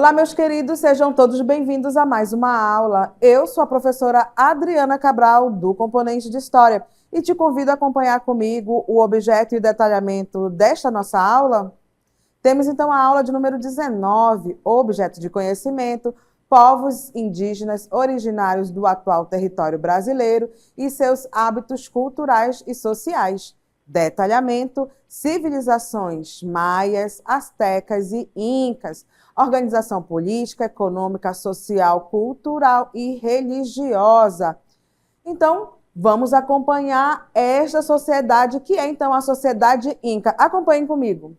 Olá, meus queridos, sejam todos bem-vindos a mais uma aula. Eu sou a professora Adriana Cabral, do componente de História, e te convido a acompanhar comigo o objeto e o detalhamento desta nossa aula. Temos então a aula de número 19, objeto de conhecimento, povos indígenas originários do atual território brasileiro e seus hábitos culturais e sociais. Detalhamento, civilizações maias, astecas e incas, organização política, econômica, social, cultural e religiosa. Então, vamos acompanhar esta sociedade, que é então a sociedade inca. Acompanhem comigo.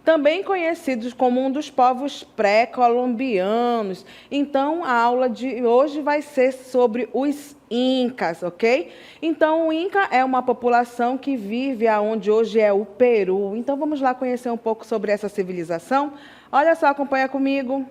Também conhecidos como um dos povos pré-colombianos. Então, a aula de hoje vai ser sobre os incas, ok? Então, o inca é uma população que vive aonde hoje é o Peru. Então, vamos lá conhecer um pouco sobre essa civilização? Olha só, acompanha comigo.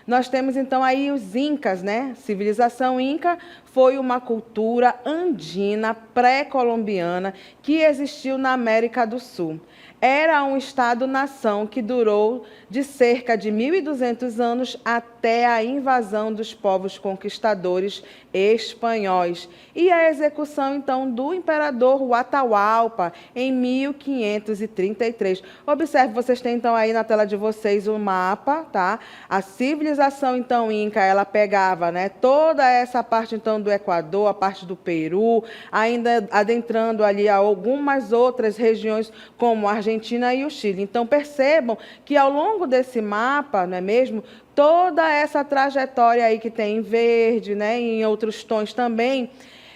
Nós temos então aí os incas, né? Civilização inca foi uma cultura andina pré-colombiana que existiu na América do Sul. Era um estado-nação que durou de cerca de 1.200 anos até a invasão dos povos conquistadores espanhóis e a execução, então, do imperador Atahualpa em 1533. Observe, vocês têm, então, aí na tela de vocês o mapa, tá? A civilização, então, inca, ela pegava, né, toda essa parte, então, do Equador, a parte do Peru, ainda adentrando ali a algumas outras regiões, como a Argentina e o Chile. Então, percebam que ao longo desse mapa, não é mesmo, toda essa trajetória aí que tem em verde, né, e em outros tons também,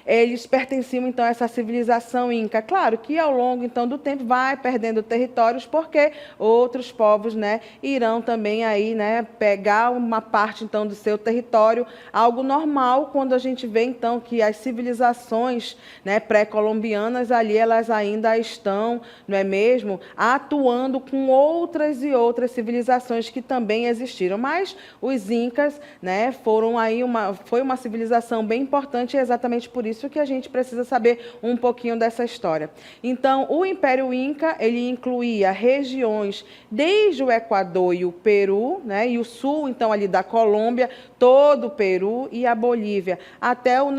eles pertenciam, então, a essa civilização inca. Claro que, ao longo, então, do tempo, vai perdendo territórios, porque outros povos, né, irão também aí, né, pegar uma parte, então, do seu território, algo normal quando a gente vê, então, que as civilizações, né, pré-colombianas ali, elas ainda estão, não é mesmo, atuando com outras e outras civilizações que também existiram. Mas os incas, né, foi uma civilização bem importante, exatamente por isso que a gente precisa saber um pouquinho dessa história. Então, o Império Inca, ele incluía regiões desde o Equador e o Peru, né, e o sul, então, ali da Colômbia, todo o Peru e a Bolívia, até o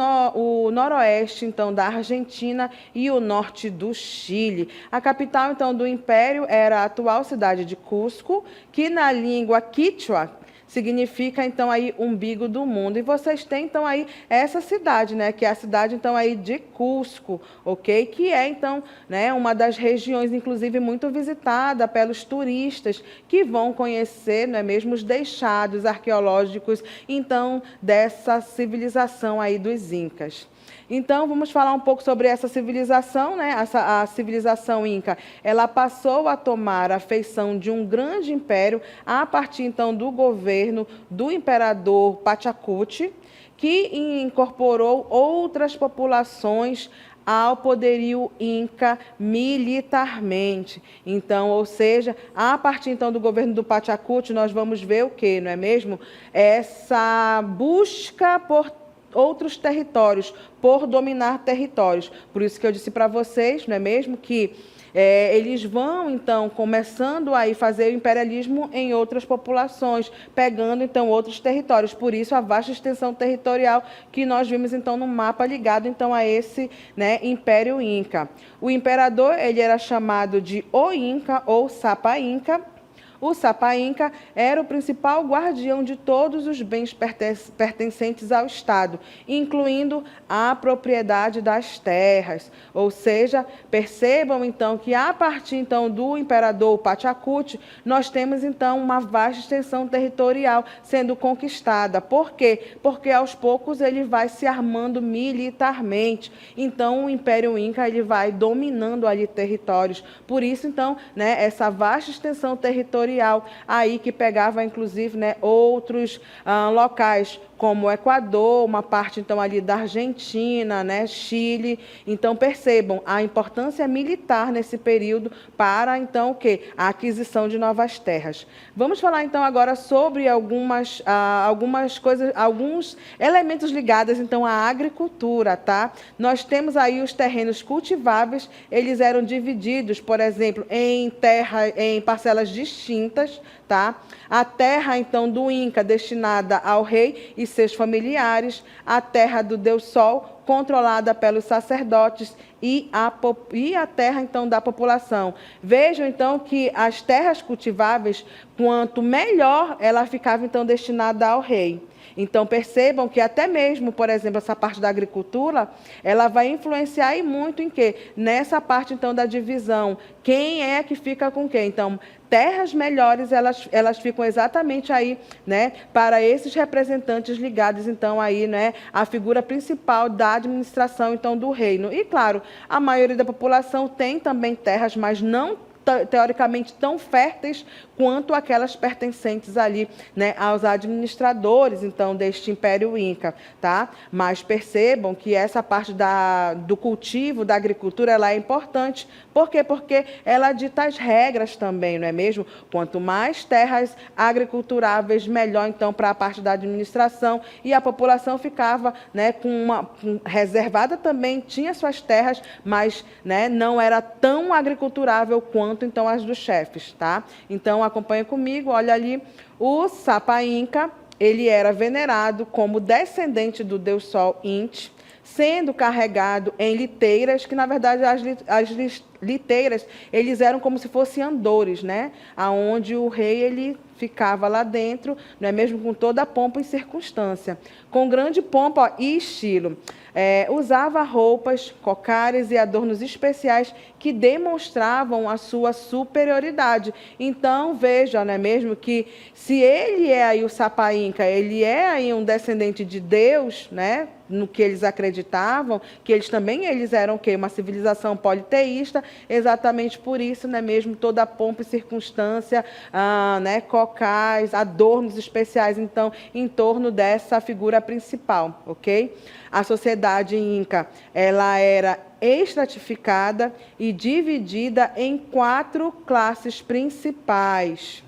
noroeste, então, da Argentina e o norte do Chile. A capital, então, do Império era a atual cidade de Cusco, que na língua quichua significa, então, aí, umbigo do mundo. E vocês têm, então, aí, essa cidade, né, que é a cidade, então, aí, de Cusco, ok? Que é, então, né, uma das regiões, inclusive, muito visitada pelos turistas que vão conhecer, não é mesmo, os deixados arqueológicos, então, dessa civilização aí dos incas. Então, vamos falar um pouco sobre essa civilização, né? A civilização inca, ela passou a tomar a feição de um grande império a partir, então, do governo do imperador Pachacuti, que incorporou outras populações ao poderio inca militarmente. Então, ou seja, a partir então do governo do Pachacuti, nós vamos ver o quê, não é mesmo? Essa busca por outros territórios, por dominar territórios. Por isso que eu disse para vocês, não é mesmo, que eles vão, então, começando a fazer o imperialismo em outras populações, pegando, então, outros territórios. Por isso, a vasta extensão territorial que nós vimos, então, no mapa ligado, então, a esse, né, Império Inca. O imperador, ele era chamado de O Inca ou Sapa Inca. O Sapa Inca era o principal guardião de todos os bens pertencentes ao Estado, incluindo a propriedade das terras. Ou seja, percebam então que a partir então do imperador Pachacuti, nós temos então uma vasta extensão territorial sendo conquistada. Por quê? Porque aos poucos ele vai se armando militarmente. Então o Império Inca ele vai dominando ali territórios. Por isso então, né, essa vasta extensão territorial equatorial, aí que pegava, inclusive, né, outros locais, como o Equador, uma parte, então, ali da Argentina, né, Chile. Então, percebam a importância militar nesse período para, então, o quê? A aquisição de novas terras. Vamos falar, então, agora sobre algumas coisas, alguns elementos ligados, então, à agricultura, tá? Nós temos aí os terrenos cultiváveis, eles eram divididos, por exemplo, em parcelas distintas, tá? A terra, então, do Inca, destinada ao rei e seus familiares, a terra do Deus Sol, controlada pelos sacerdotes, e a terra, então, da população. Vejam, então, que as terras cultiváveis, quanto melhor, ela ficava, então, destinada ao rei. Então, percebam que até mesmo, por exemplo, essa parte da agricultura, ela vai influenciar e muito em quê? Nessa parte, então, da divisão. Quem é que fica com quem? Então, terras melhores, elas ficam exatamente aí, né, para esses representantes ligados, então, aí, né, à figura principal da administração, então, do reino. E, claro, a maioria da população tem também terras, mas não teoricamente tão férteis quanto aquelas pertencentes ali, né, aos administradores, então, deste Império Inca, tá? Mas percebam que essa parte do cultivo, da agricultura, ela é importante. Por quê? Porque ela dita as regras também, não é mesmo? Quanto mais terras agriculturáveis, melhor, então, para a parte da administração, e a população ficava, né, reservada também, tinha suas terras, mas, né, não era tão agriculturável quanto, então, as dos chefes, tá? Então, acompanha comigo, olha ali, o Sapa Inca, ele era venerado como descendente do Deus Sol Inti, sendo carregado em liteiras, que, na verdade, as liteiras, eles eram como se fossem andores, né? Aonde o rei, ele ficava lá dentro, não é mesmo, com toda a pompa e circunstância, com grande pompa, ó, e estilo. Usava roupas, cocares e adornos especiais que demonstravam a sua superioridade. Então, veja, não é mesmo, que se ele é aí o Sapa Inca, ele é aí um descendente de Deus, né, no que eles acreditavam, que eles eram o quê? Uma civilização politeísta, exatamente por isso, não é mesmo, toda a pompa e circunstância, né, cocais, adornos especiais, então, em torno dessa figura principal, ok? A sociedade inca, ela era estratificada e dividida em 4 classes principais.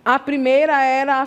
A primeira era a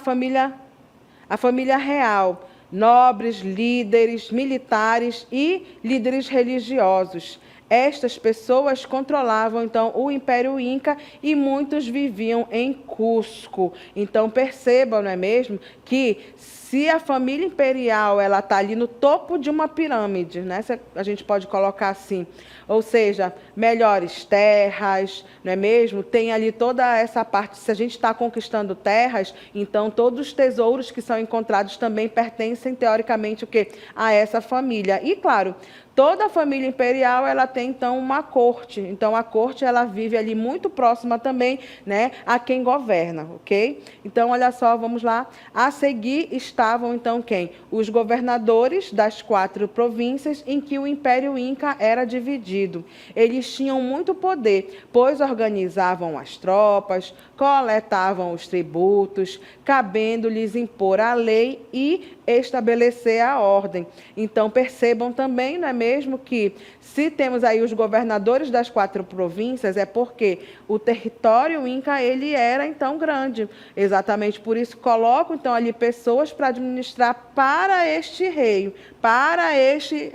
família real, nobres, líderes militares e líderes religiosos. Estas pessoas controlavam, então, o Império Inca e muitos viviam em Cusco. Então, percebam, não é mesmo, que se a família imperial ela está ali no topo de uma pirâmide, né? A gente pode colocar assim, ou seja, melhores terras, não é mesmo? Tem ali toda essa parte, se a gente está conquistando terras, então todos os tesouros que são encontrados também pertencem, teoricamente, o quê? A essa família. E, claro, toda a família imperial, ela tem, então, uma corte. Então, a corte, ela vive ali muito próxima também, né, a quem governa, ok? Então, olha só, vamos lá. A seguir estavam, então, quem? Os governadores das 4 províncias em que o Império Inca era dividido. Eles tinham muito poder, pois organizavam as tropas, coletavam os tributos, cabendo-lhes impor a lei e estabelecer a ordem. Então, percebam também, não é mesmo, que se temos aí os governadores das 4 províncias, é porque o território inca, ele era, então, grande. Exatamente por isso, colocam, então, ali pessoas para administrar para este rei, para este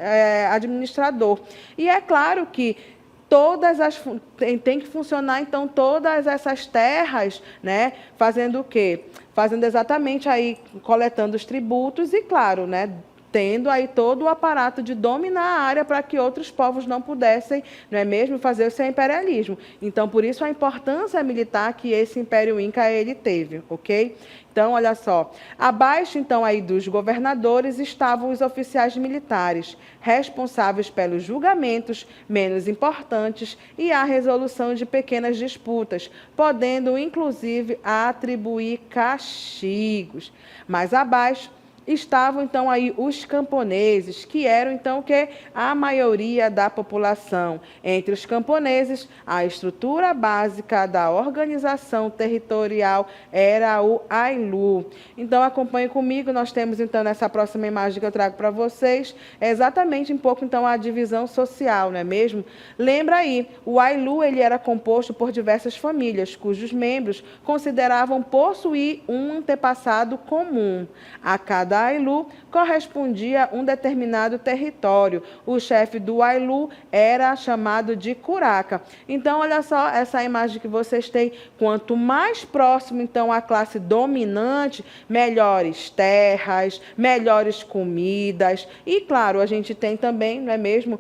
administrador. E é claro que tem que funcionar, então, todas essas terras, né, fazendo o quê? Fazendo exatamente aí, coletando os tributos e, claro, né, tendo aí todo o aparato de dominar a área para que outros povos não pudessem, não é mesmo, fazer o seu imperialismo. Então, por isso, a importância militar que esse Império Inca, ele teve, ok? Então, olha só, abaixo, então, aí dos governadores estavam os oficiais militares, responsáveis pelos julgamentos menos importantes e a resolução de pequenas disputas, podendo, inclusive, atribuir castigos. Mais abaixo, estavam então aí os camponeses, que eram então que a maioria da população. Entre os camponeses, a estrutura básica da organização territorial era o Ailu. Então acompanhe comigo, nós temos então nessa próxima imagem que eu trago para vocês, exatamente um pouco então a divisão social, não é mesmo? Lembra aí, o Ailu ele era composto por diversas famílias, cujos membros consideravam possuir um antepassado comum. A cada Ailu correspondia um determinado território. O chefe do Ailu era chamado de curaca. Então, olha só essa imagem que vocês têm. Quanto mais próximo, então, à classe dominante, melhores terras, melhores comidas. E, claro, a gente tem também, não é mesmo,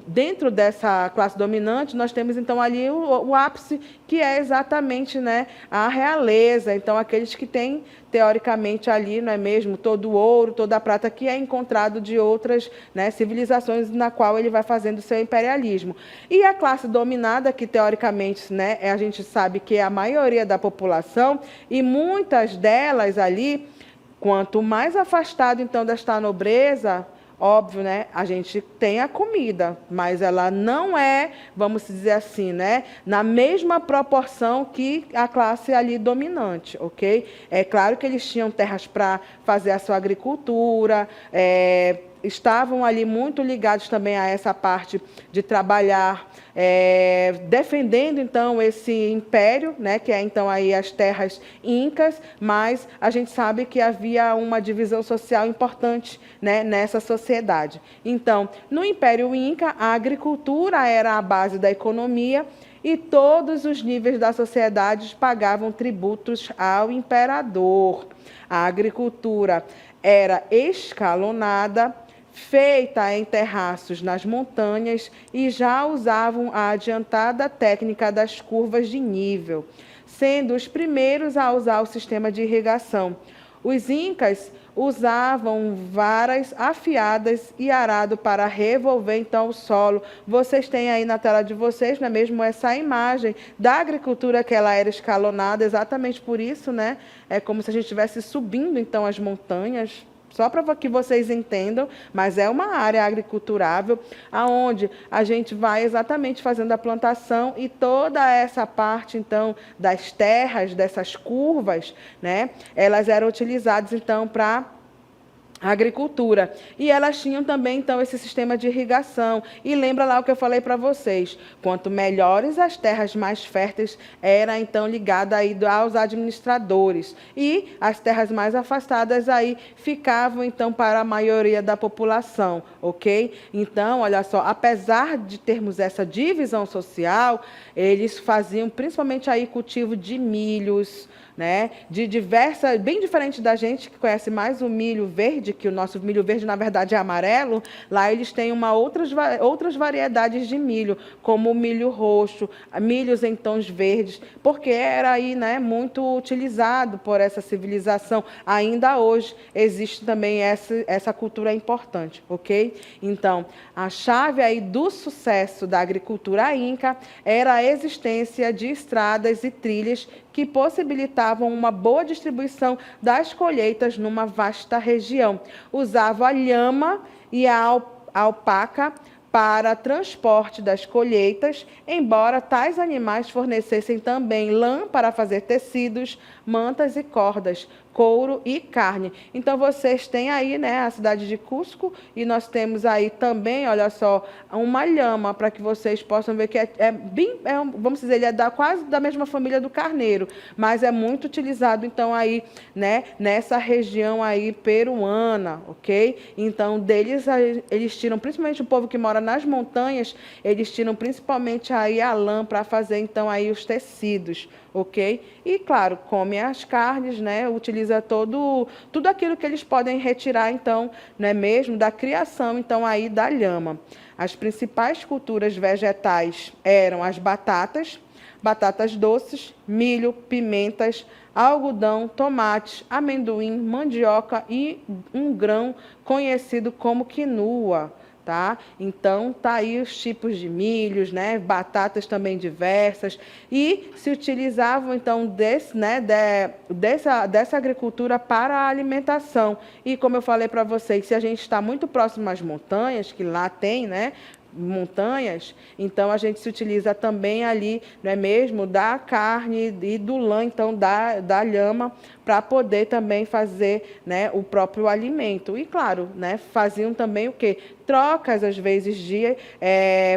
dentro dessa classe dominante, nós temos então ali o ápice, que é exatamente, né, a realeza. Então, aqueles que têm, teoricamente, ali, não é mesmo, todo o ouro, toda a prata que é encontrado de outras, né, civilizações na qual ele vai fazendo seu imperialismo. E a classe dominada, que teoricamente, né, a gente sabe que é a maioria da população, e muitas delas ali, quanto mais afastado então desta nobreza, óbvio, né? A gente tem a comida, mas ela não é, vamos dizer assim, né? Na mesma proporção que a classe ali dominante, ok? É claro que eles tinham terras para fazer a sua agricultura, estavam ali muito ligados também a essa parte de trabalhar, defendendo então esse império, né, que é então aí as terras incas, mas a gente sabe que havia uma divisão social importante, né, nessa sociedade. Então, no Império Inca, a agricultura era a base da economia e todos os níveis da sociedade pagavam tributos ao imperador. A agricultura era escalonada, feita em terraços nas montanhas, e já usavam a adiantada técnica das curvas de nível, sendo os primeiros a usar o sistema de irrigação. Os incas usavam varas afiadas e arado para revolver então o solo. Vocês têm aí na tela de vocês, não é mesmo, essa imagem da agricultura, que ela era escalonada, exatamente por isso, né? É como se a gente estivesse subindo então as montanhas. Só para que vocês entendam, mas é uma área agriculturável, aonde a gente vai exatamente fazendo a plantação, e toda essa parte, então, das terras, dessas curvas, né, elas eram utilizadas, então, para agricultura. E elas tinham também, então, esse sistema de irrigação. E lembra lá o que eu falei para vocês, quanto melhores as terras, mais férteis era, então, ligada aí aos administradores. E as terras mais afastadas aí ficavam, então, para a maioria da população, ok? Então, olha só, apesar de termos essa divisão social, eles faziam principalmente aí cultivo de milhos, né, de diversas, bem diferente da gente que conhece mais o milho verde, que o nosso milho verde na verdade é amarelo. Lá eles têm outras variedades de milho, como o milho roxo, milhos em tons verdes, porque era aí, né, muito utilizado por essa civilização. Ainda hoje existe também essa cultura importante, ok? Então, a chave aí do sucesso da agricultura inca era a existência de estradas e trilhas que possibilitavam uma boa distribuição das colheitas numa vasta região. Usava a lhama e a alpaca para transporte das colheitas, embora tais animais fornecessem também lã para fazer tecidos, mantas e cordas, couro e carne. Então, vocês têm aí, né, a cidade de Cusco, e nós temos aí também, olha só, uma lhama, para que vocês possam ver que vamos dizer, ele é quase da mesma família do carneiro, mas é muito utilizado, então, aí, né, nessa região aí peruana, ok? Então, eles tiram, principalmente o povo que mora nas montanhas, eles tiram principalmente aí a lã para fazer, então, aí os tecidos, ok? E, claro, come as carnes, né? Utiliza tudo aquilo que eles podem retirar, então, não é mesmo, da criação, então, aí da lhama. As principais culturas vegetais eram as batatas doces, milho, pimentas, algodão, tomates, amendoim, mandioca e um grão conhecido como quinua. tá? Então, tá aí os tipos de milhos, né? Batatas também diversas, e se utilizavam, então, dessa agricultura para a alimentação. E, como eu falei para vocês, se a gente está muito próximo às montanhas, que lá tem, né? Montanhas, então a gente se utiliza também ali, não é mesmo, da carne e do lã, então da lhama, para poder também fazer, né, o próprio alimento. E claro, né, faziam também o quê? Trocas, às vezes, de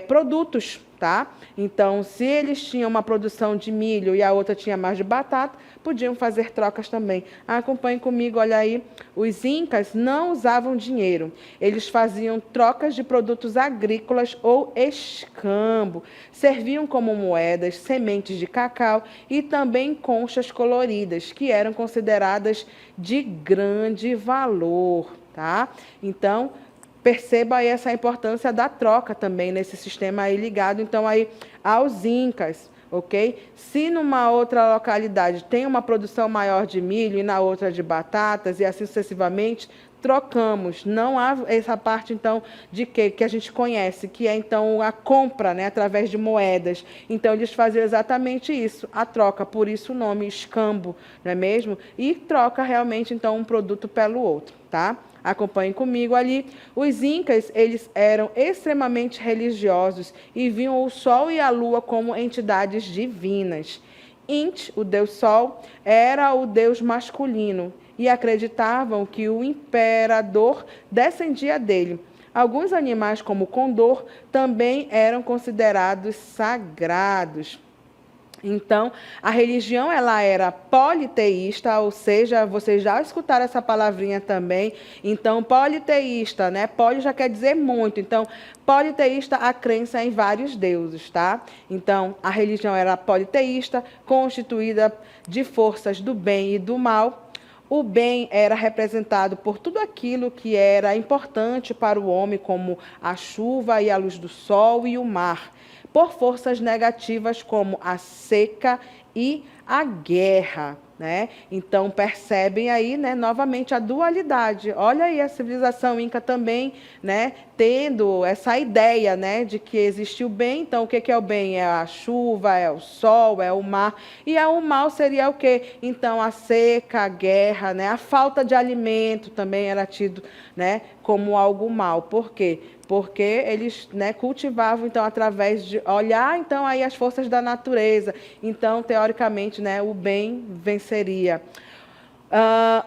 produtos, tá? Então, se eles tinham uma produção de milho e a outra tinha mais de batata, podiam fazer trocas também. Acompanhe comigo, olha aí, os incas não usavam dinheiro, eles faziam trocas de produtos agrícolas ou escambo, serviam como moedas, sementes de cacau e também conchas coloridas, que eram consideradas de grande valor, tá? Então, perceba aí essa importância da troca também nesse sistema aí ligado, então, aí aos incas, ok? Se numa outra localidade tem uma produção maior de milho e na outra de batatas e assim sucessivamente, trocamos. Não há essa parte, então, de que a gente conhece, que é, então, a compra, né, através de moedas. Então, eles faziam exatamente isso, a troca, por isso o nome escambo, não é mesmo? E troca realmente, então, um produto pelo outro, tá? Acompanhem comigo ali. Os incas, eles eram extremamente religiosos e viam o sol e a lua como entidades divinas. Int, o deus sol, era o deus masculino e acreditavam que o imperador descendia dele. Alguns animais, como o condor, também eram considerados sagrados. Então, a religião ela era politeísta, ou seja, vocês já escutaram essa palavrinha também. Então, politeísta, né? Poli já quer dizer muito. Então, politeísta, a crença em vários deuses, tá? Então, a religião era politeísta, constituída de forças do bem e do mal. O bem era representado por tudo aquilo que era importante para o homem, como a chuva e a luz do sol e o mar, por forças negativas como a seca e a guerra, né? Então, percebem aí, né, novamente a dualidade. Olha aí a civilização inca também, né, tendo essa ideia, né, de que existe o bem. Então, o que é o bem? É a chuva, é o sol, é o mar. E o mal seria o quê? Então, a seca, a guerra, né, a falta de alimento também era tido, né, como algo mal. Por quê? Porque eles, né, cultivavam, então, através de olhar, então, aí as forças da natureza. Então, teoricamente, né, o bem venceria.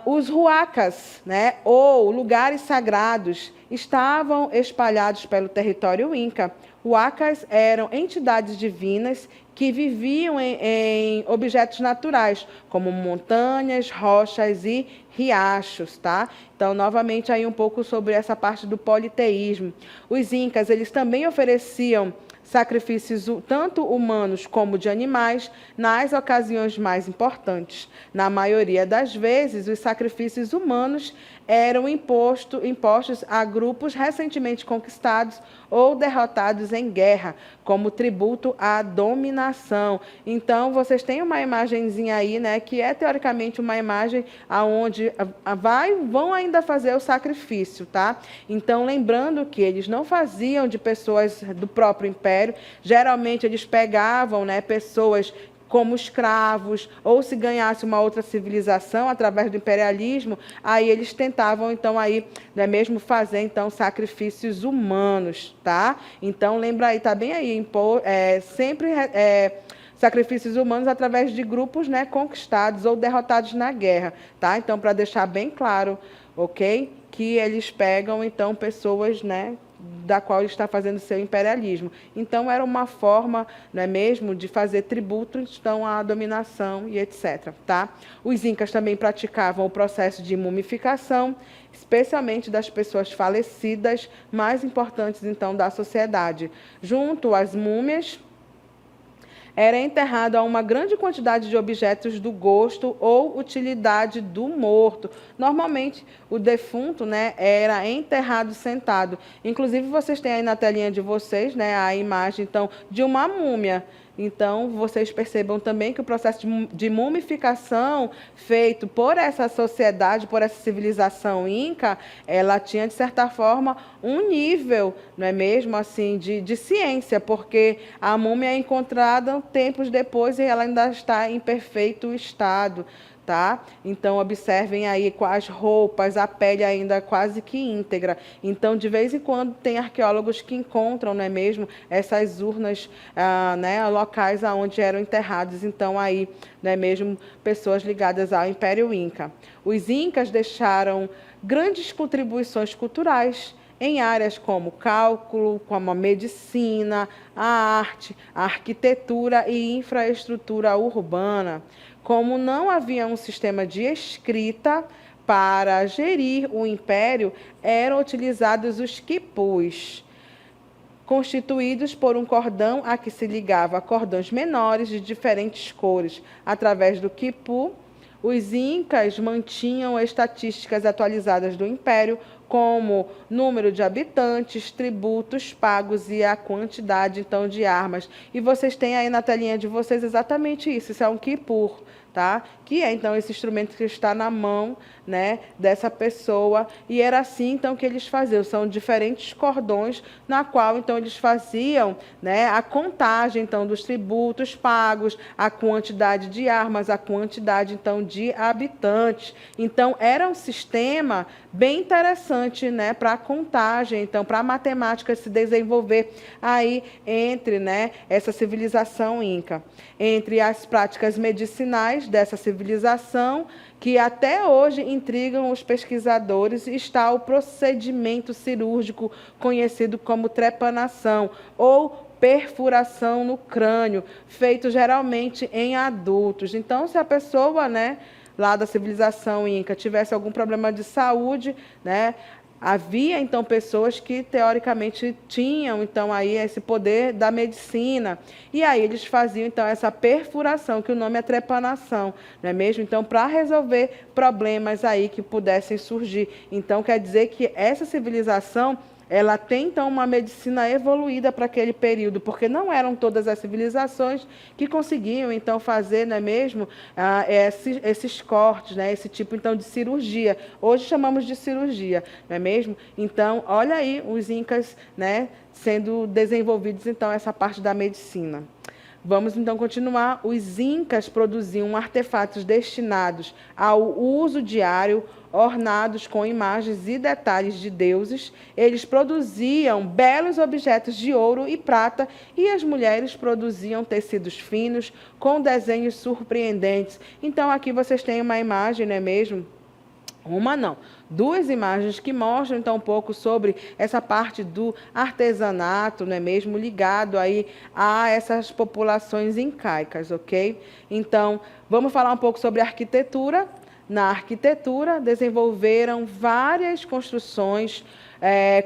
Os huacas, né, ou lugares sagrados, estavam espalhados pelo território inca. Huacas eram entidades divinas que viviam em objetos naturais, como montanhas, rochas e riachos, tá? Então, novamente, aí um pouco sobre essa parte do politeísmo. Os incas, eles também ofereciam sacrifícios tanto humanos como de animais nas ocasiões mais importantes. Na maioria das vezes, os sacrifícios humanos eram impostos a grupos recentemente conquistados ou derrotados em guerra, como tributo à dominação. Então, vocês têm uma imagenzinha aí, né, que é teoricamente uma imagem aonde vão ainda fazer o sacrifício, tá? Então, lembrando que eles não faziam de pessoas do próprio império, geralmente eles pegavam, né, pessoas como escravos, ou se ganhasse uma outra civilização através do imperialismo, aí eles tentavam, então, aí, né, mesmo fazer, então, sacrifícios humanos, tá? Então, lembra aí, tá bem aí, sempre sacrifícios humanos através de grupos, né, conquistados ou derrotados na guerra, tá? Então, para deixar bem claro, ok? Que eles pegam, então, pessoas, né, da qual ele está fazendo seu imperialismo. Então, era uma forma, não é mesmo, de fazer tributo, então, à dominação e etc. Tá? Os incas também praticavam o processo de mumificação, especialmente das pessoas falecidas, mais importantes, então, da sociedade. Junto às múmias, era enterrado a uma grande quantidade de objetos do gosto ou utilidade do morto. Normalmente, o defunto, né, era enterrado sentado. Inclusive, vocês têm aí na telinha de vocês, né, a imagem, então, de uma múmia. Então, vocês percebam também que o processo de mumificação feito por essa sociedade, por essa civilização inca, ela tinha, de certa forma, um nível, não é mesmo, assim, de ciência, porque a múmia é encontrada tempos depois e ela ainda está em perfeito estado. Tá? Então, observem aí com as roupas, a pele ainda quase que íntegra. Então, de vez em quando, tem arqueólogos que encontram, não é mesmo, essas urnas, né, locais onde eram enterrados, então, aí, não é mesmo, pessoas ligadas ao Império Inca. Os Incas deixaram grandes contribuições culturais em áreas como cálculo, como a medicina, a arte, a arquitetura e infraestrutura urbana. Como não havia um sistema de escrita para gerir o império, eram utilizados os quipus, constituídos por um cordão a que se ligava cordões menores de diferentes cores. Através do quipu, os incas mantinham estatísticas atualizadas do império, como número de habitantes, tributos pagos e a quantidade, então, de armas. E vocês têm aí na telinha de vocês exatamente isso. Isso é um quipur, tá? Que é, então, esse instrumento que está na mão, né, dessa pessoa. E era assim, então, que eles faziam. São diferentes cordões na qual, então, eles faziam, né, a contagem, então, dos tributos pagos, a quantidade de armas, a quantidade, então, de habitantes. Então, era um sistema bem interessante, né, para a contagem, então, para a matemática se desenvolver aí entre, né, essa civilização inca. Entre as práticas medicinais dessa civilização, que até hoje intrigam os pesquisadores, está o procedimento cirúrgico conhecido como trepanação, ou perfuração no crânio, feito geralmente em adultos. Então, se a pessoa, né, lá da civilização inca tivesse algum problema de saúde, né, havia, então, pessoas que, teoricamente, tinham, então, aí esse poder da medicina. E aí eles faziam, então, essa perfuração, que o nome é trepanação, não é mesmo? Então, para resolver problemas aí que pudessem surgir. Então, quer dizer que essa civilização, ela tem, então, uma medicina evoluída para aquele período, porque não eram todas as civilizações que conseguiam, então, fazer, não é mesmo, esses cortes, né, esse tipo, então, de cirurgia. Hoje chamamos de cirurgia, não é mesmo? Então, olha aí os incas, né, sendo desenvolvidos, então, essa parte da medicina. Vamos, então, continuar. Os incas produziam artefatos destinados ao uso diário, ornados com imagens e detalhes de deuses. Eles produziam belos objetos de ouro e prata, e as mulheres produziam tecidos finos com desenhos surpreendentes. Então, aqui vocês têm uma imagem, não é mesmo? Uma não, duas imagens que mostram, então, um pouco sobre essa parte do artesanato, não é mesmo, ligado aí a essas populações incaicas, ok? Então, vamos falar um pouco sobre arquitetura. Na arquitetura, desenvolveram várias construções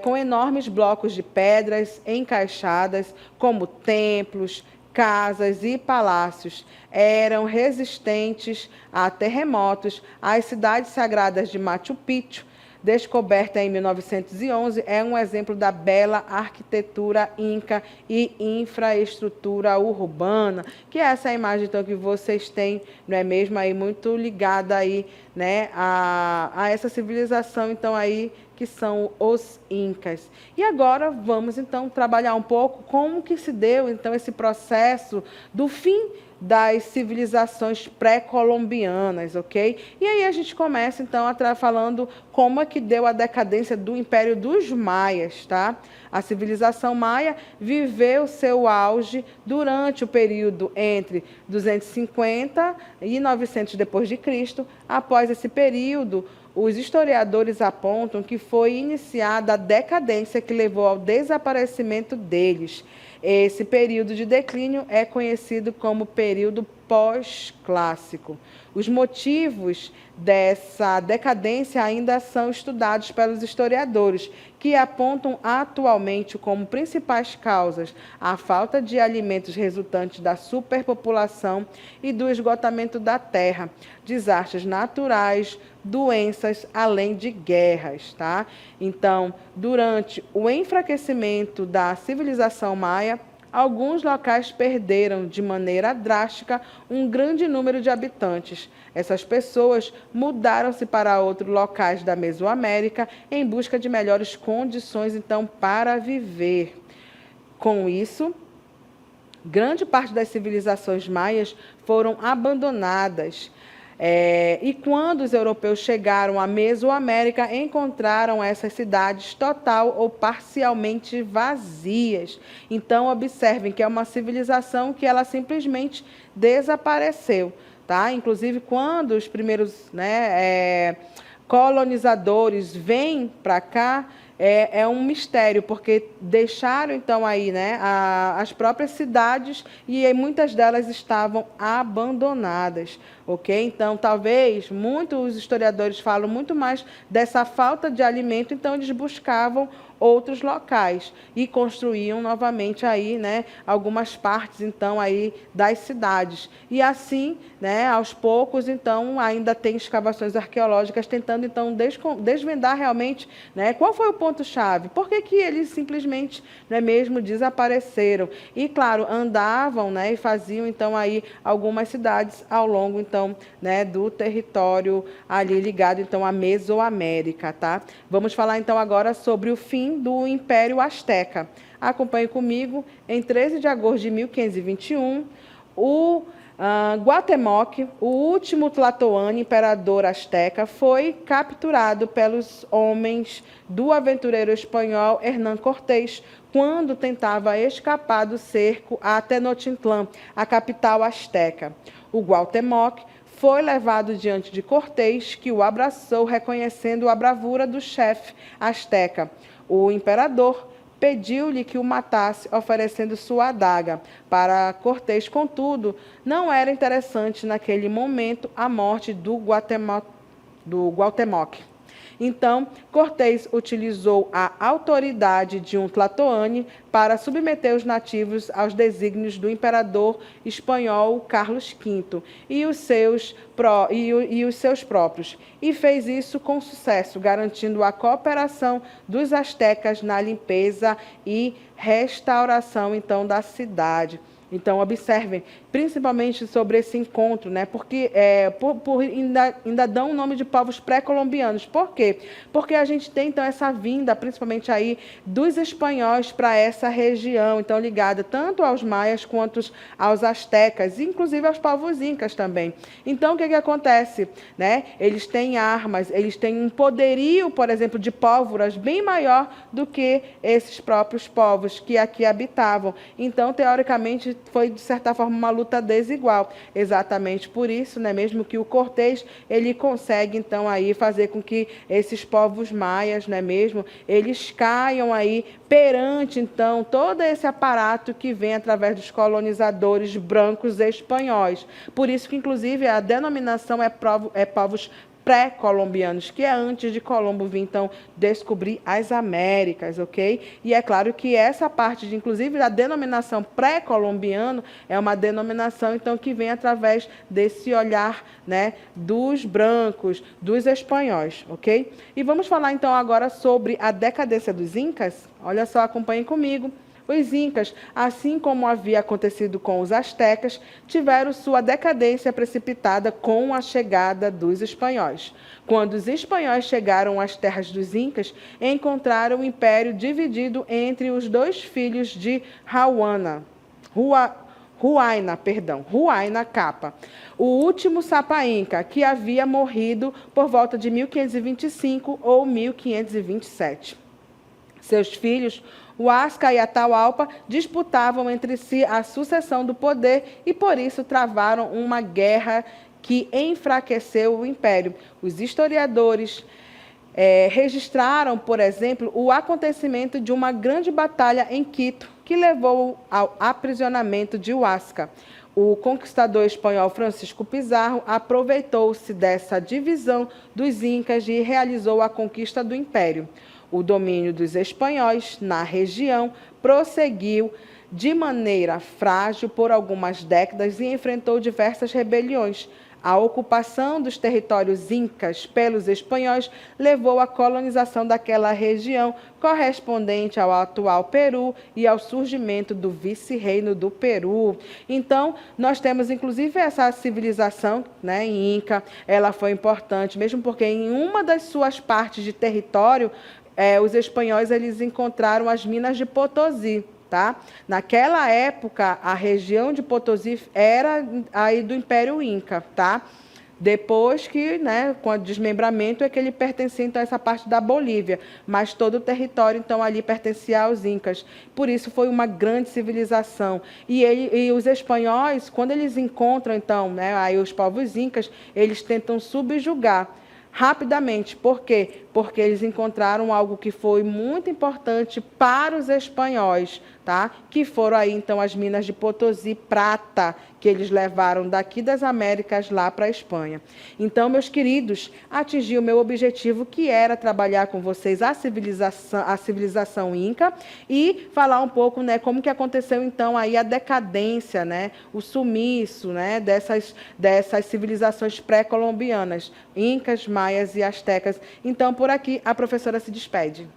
com enormes blocos de pedras encaixadas, como templos, casas e palácios. Eram resistentes a terremotos. As cidades sagradas de Machu Picchu, descoberta em 1911, é um exemplo da bela arquitetura inca e infraestrutura urbana, que é essa imagem, então, que vocês têm, não é mesmo, aí muito ligada aí, né, a essa civilização, então, aí, que são os incas. E agora vamos, então, trabalhar um pouco como que se deu, então, esse processo do fim das civilizações pré-colombianas, ok? E aí a gente começa, então, falando como é que deu a decadência do Império dos Maias, tá? A civilização maia viveu seu auge durante o período entre 250 e 900 depois de Cristo. Após esse período, os historiadores apontam que foi iniciada a decadência que levou ao desaparecimento deles. Esse período de declínio é conhecido como período pós-clássico. Os motivos dessa decadência ainda são estudados pelos historiadores, que apontam atualmente como principais causas a falta de alimentos resultantes da superpopulação e do esgotamento da terra, desastres naturais, doenças, além de guerras, tá? Então, durante o enfraquecimento da civilização maia, alguns locais perderam de maneira drástica um grande número de habitantes. Essas pessoas mudaram-se para outros locais da Mesoamérica em busca de melhores condições, então, para viver. Com isso, grande parte das civilizações maias foram abandonadas. E quando os europeus chegaram à Mesoamérica, encontraram essas cidades total ou parcialmente vazias. Então, observem que é uma civilização que ela simplesmente desapareceu. Tá? Inclusive, quando os primeiros colonizadores vêm para cá, é um mistério, porque deixaram, então, aí, as próprias cidades e muitas delas estavam abandonadas, ok? Então, talvez, muitos historiadores falam muito mais dessa falta de alimento, então eles buscavam outros locais e construíam novamente aí, algumas partes, então, aí das cidades. E assim, aos poucos, então, ainda tem escavações arqueológicas tentando, então, desvendar realmente, qual foi o ponto-chave, por que eles simplesmente, mesmo desapareceram. E, claro, andavam, e faziam, então, aí algumas cidades ao longo, então, do território ali ligado, então, à Mesoamérica, tá? Vamos falar, então, agora sobre o fim do Império Azteca. Acompanhe comigo. Em 13 de agosto de 1521, o Cuauhtémoc, o último Tlatoani, imperador azteca, foi capturado pelos homens do aventureiro espanhol Hernán Cortés, quando tentava escapar do cerco a Tenochtitlán, a capital azteca. O Cuauhtémoc foi levado diante de Cortés, que o abraçou, reconhecendo a bravura do chefe azteca. O imperador pediu-lhe que o matasse, oferecendo sua adaga. Para Cortés, contudo, não era interessante naquele momento a morte do Cuauhtémoc. Então, Cortés utilizou a autoridade de um Tlatoani para submeter os nativos aos desígnios do imperador espanhol Carlos V e os seus próprios, e fez isso com sucesso, garantindo a cooperação dos astecas na limpeza e restauração, então, da cidade. Então, observem, principalmente sobre esse encontro, porque ainda dão o nome de povos pré-colombianos. Por quê? Porque a gente tem, então, essa vinda, principalmente aí, dos espanhóis para essa região, então, ligada tanto aos maias quanto aos astecas, inclusive aos povos incas também. Então, o que acontece? Eles têm armas, eles têm um poderio, por exemplo, de pólvoras bem maior do que esses próprios povos que aqui habitavam. Então, teoricamente, foi, de certa forma, uma luta desigual. Exatamente por isso, mesmo que o Cortés, ele consegue, então, aí fazer com que esses povos maias, eles caiam aí perante, então, todo esse aparato que vem através dos colonizadores brancos espanhóis. Por isso que, inclusive, a denominação é povos pré-colombianos, que é antes de Colombo vir, então, descobrir as Américas, ok? E é claro que essa parte, inclusive, da denominação pré-colombiano, é uma denominação, então, que vem através desse olhar, dos brancos, dos espanhóis, ok? E vamos falar, então, agora sobre a decadência dos Incas. Olha só, acompanhem comigo. Os incas, assim como havia acontecido com os astecas, tiveram sua decadência precipitada com a chegada dos espanhóis. Quando os espanhóis chegaram às terras dos incas, encontraram o império dividido entre os dois filhos de Huayna Capa, o último Sapa Inca, que havia morrido por volta de 1525 ou 1527. Seus filhos, Huasca e Atahualpa, disputavam entre si a sucessão do poder e, por isso, travaram uma guerra que enfraqueceu o império. Os historiadores registraram, por exemplo, o acontecimento de uma grande batalha em Quito, que levou ao aprisionamento de Huasca. O conquistador espanhol Francisco Pizarro aproveitou-se dessa divisão dos incas e realizou a conquista do império. O domínio dos espanhóis na região prosseguiu de maneira frágil por algumas décadas e enfrentou diversas rebeliões. A ocupação dos territórios incas pelos espanhóis levou à colonização daquela região, correspondente ao atual Peru e ao surgimento do vice-reino do Peru. Então, nós temos inclusive essa civilização, né, inca. Ela foi importante, mesmo porque em uma das suas partes de território, os espanhóis eles encontraram as minas de Potosí. Tá? Naquela época, a região de Potosí era aí do Império Inca, tá? Depois que, né, com o desmembramento, é que ele pertencia, então, a essa parte da Bolívia, mas todo o território, então, ali pertencia aos incas. Por isso, foi uma grande civilização. E os espanhóis, quando eles encontram, então, né, aí os povos incas, eles tentam subjugar rapidamente. Por quê? Porque eles encontraram algo que foi muito importante para os espanhóis, tá? Que foram aí, então, as minas de Potosí, prata, que eles levaram daqui das Américas lá para a Espanha. Então, meus queridos, atingi o meu objetivo, que era trabalhar com vocês a civilização inca e falar um pouco, né, como que aconteceu, então, aí a decadência, né, o sumiço, né, dessas civilizações pré-colombianas, incas, maias e astecas. Então, por aqui, a professora se despede.